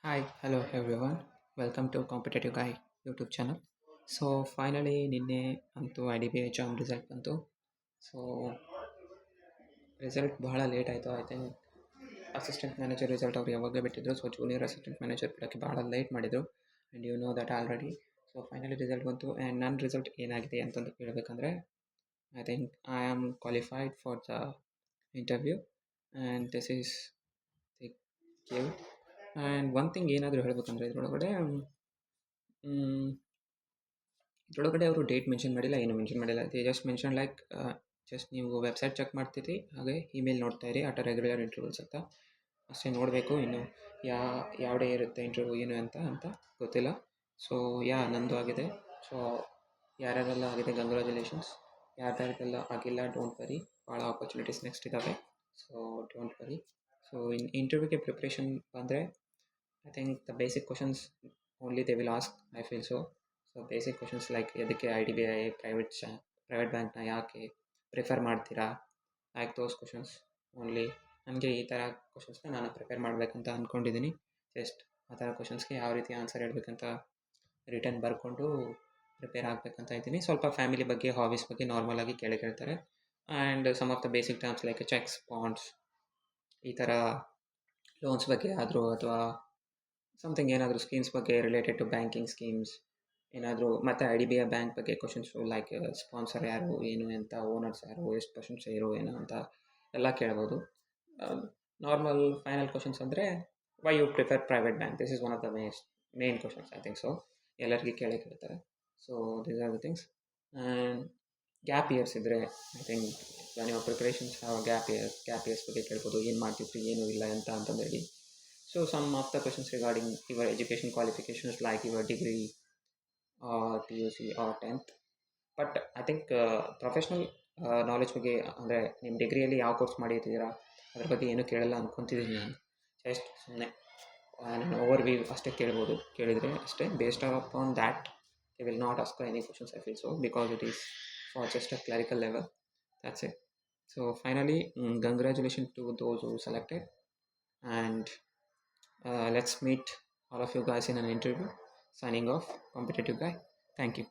Hi, hello everyone. Welcome to Competitive Guy YouTube channel. So finally ನಿನ್ನೆ ಅಂತೂ I D B exam result ಬಂತು. So result ಬಹಳ late ಆಯಿತು. I think assistant manager result ಅವ್ರು ಯಾವಾಗ ಬಿಟ್ಟಿದ್ರು. ಸೊ ಜೂನಿಯರ್ ಅಸಿಸ್ಟೆಂಟ್ ಮ್ಯಾನೇಜರ್ ಬಿಡೋಕ್ಕೆ ಭಾಳ ಲೇಟ್ ಮಾಡಿದರು. And you know that already. So finally result ಬಂತು. ಆ್ಯಂಡ್ ನನ್ನ ರಿಸಲ್ಟ್ ಏನಾಗಿದೆ ಅಂತಂದು ಹೇಳಬೇಕಂದ್ರೆ I think I am qualified for the interview and this is the give. And one thing ಏನಾದರೂ ಹೇಳಬೇಕಂದ್ರೆ ಇದ್ರೊಳಗಡೆ ಅವರು ಡೇಟ್ ಮೆನ್ಷನ್ ಮಾಡಿಲ್ಲ, ಏನು ಮೆನ್ಷನ್ ಮಾಡಿಲ್ಲ. They just mention like just ನೀವು ವೆಬ್ಸೈಟ್ ಚೆಕ್ ಮಾಡ್ತೀರಿ, ಹಾಗೆ ಇಮೇಲ್ ನೋಡ್ತಾ ಇರಿ ಅಟ್ ರೆಗ್ಯುಲರ್ ಇಂಟರ್ವ್ಯೂಸ್ ಅಂತ ಅಷ್ಟೇ ನೋಡಬೇಕು. ಇನ್ನು ಯಾವ ಡೇ ಇರುತ್ತೆ ಇಂಟರ್ವ್ಯೂ ಏನು ಅಂತ ಗೊತ್ತಿಲ್ಲ. ಸೊ ನಂದು ಆಗಿದೆ. ಸೊ ಯಾರ್ಯಾರೆಲ್ಲ ಆಗಿದೆ ಕಂಗ್ರ್ಯಾಚುಲೇಷನ್ಸ್. ಯಾರ್ಯಾರಿಗೆಲ್ಲ ಆಗಿಲ್ಲ ಡೋಂಟ್ ವರಿ, ಭಾಳ ಆಪರ್ಚುನಿಟೀಸ್ ನೆಕ್ಸ್ಟ್ ಇದ್ದಾವೆ. So don't worry. ಸೊ ಇಂಟರ್ವ್ಯೂಗೆ ಪ್ರಿಪ್ರೇಷನ್ ಬಂದರೆ I think the basic questions only they will ask, I feel so. So basic questions like ಎದಕ್ಕೆ I D B I private ಬ್ಯಾಂಕ್ನ ಯಾಕೆ prefer ಮಾಡ್ತೀರಾ, like ದೋಸ್ questions only. ನನಗೆ ಈ ಥರ ಕ್ವಶನ್ಸ್ನ ನಾನು ಪ್ರಿಪೇರ್ ಮಾಡಬೇಕಂತ ಅಂದ್ಕೊಂಡಿದ್ದೀನಿ. ಜಸ್ಟ್ ಆ ಥರ ಕ್ವಶನ್ಸ್ಗೆ ಯಾವ ರೀತಿ ಆನ್ಸರ್ ಹೇಳ್ಬೇಕಂತ ರಿಟರ್ನ್ ಬರ್ಕೊಂಡು ಪ್ರಿಪೇರ್ ಆಗಬೇಕಂತ ಇದ್ದೀನಿ. ಸ್ವಲ್ಪ ಫ್ಯಾಮಿಲಿ ಬಗ್ಗೆ, ಹಾಬೀಸ್ ಬಗ್ಗೆ ನಾರ್ಮಲ್ ಆಗಿ ಕೇಳ್ತಾರೆ. And some of the basic terms like cheques, bonds, ಈ ಥರ ಲೋನ್ಸ್ ಬಗ್ಗೆ ಆದರೂ ಅಥವಾ ಸಮಥಿಂಗ್ ಏನಾದರೂ ಸ್ಕೀಮ್ಸ್ ಬಗ್ಗೆ ರಿಲೇಟೆಡ್ ಟು ಬ್ಯಾಂಕಿಂಗ್ ಸ್ಕೀಮ್ಸ್ ಏನಾದರೂ, ಮತ್ತು I D B I bank ಬಗ್ಗೆ ಕ್ವಶನ್ಸು ಲೈಕ್ ಸ್ಪಾನ್ಸರ್ ಯಾರು, ಏನು ಅಂತ, ಓನರ್ಸ್ ಯಾರು, ಎಷ್ಟು ಪರ್ಸೆಂಟ್ ಶೇರು ಏನು ಅಂತ ಎಲ್ಲ ಕೇಳ್ಬೋದು. ನಾರ್ಮಲ್ ಫೈನಲ್ ಕ್ವಶನ್ಸ್ ಅಂದರೆ why you prefer private bank, this is one of the main questions I think. So ಎಲ್ಲರಿಗೆ ಕೇಳ್ತಾರೆ. So these are the things. And gap years ಇದ್ದರೆ ಐ ಥಿಂಕ್ ನೀವು ಪ್ರಿಪ್ರೇಷನ್ಸ್ ಗ್ಯಾಪ್ ಇಯರ್ಸ್ ಬಗ್ಗೆ ಕೇಳ್ಬೋದು. ಏನು ಮಾಡ್ತಿದ್ರಿ, ಏನೂ ಇಲ್ಲ ಅಂತಂದೇಳಿ. So some of the questions regarding your education qualifications like your degree or PUC or 10th. But I think professional knowledge ಬಗ್ಗೆ ಅಂದರೆ ನಿಮ್ಮ ಡಿಗ್ರಿಯಲ್ಲಿ ಯಾವ ಕೋರ್ಸ್ ಮಾಡಿರ್ತೀರಾ ಅದ್ರ ಬಗ್ಗೆ ಏನೂ ಕೇಳಲ್ಲ ಅಂದ್ಕೊತಿದ್ದೀನಿ ನಾನು. ಜಸ್ಟ್ ಸುಮ್ಮನೆ ನಾನು ಓವರ್ ವ್ಯೂ ಅಷ್ಟೇ ಕೇಳಿದರೆ ಅಷ್ಟೇ. Based upon that I will not ask any questions I feel so, because it is for just a clerical level. That's it. So finally congratulation to those who selected. And let's meet all of you guys in an interview. Signing off, Competitive Guy. Thank you.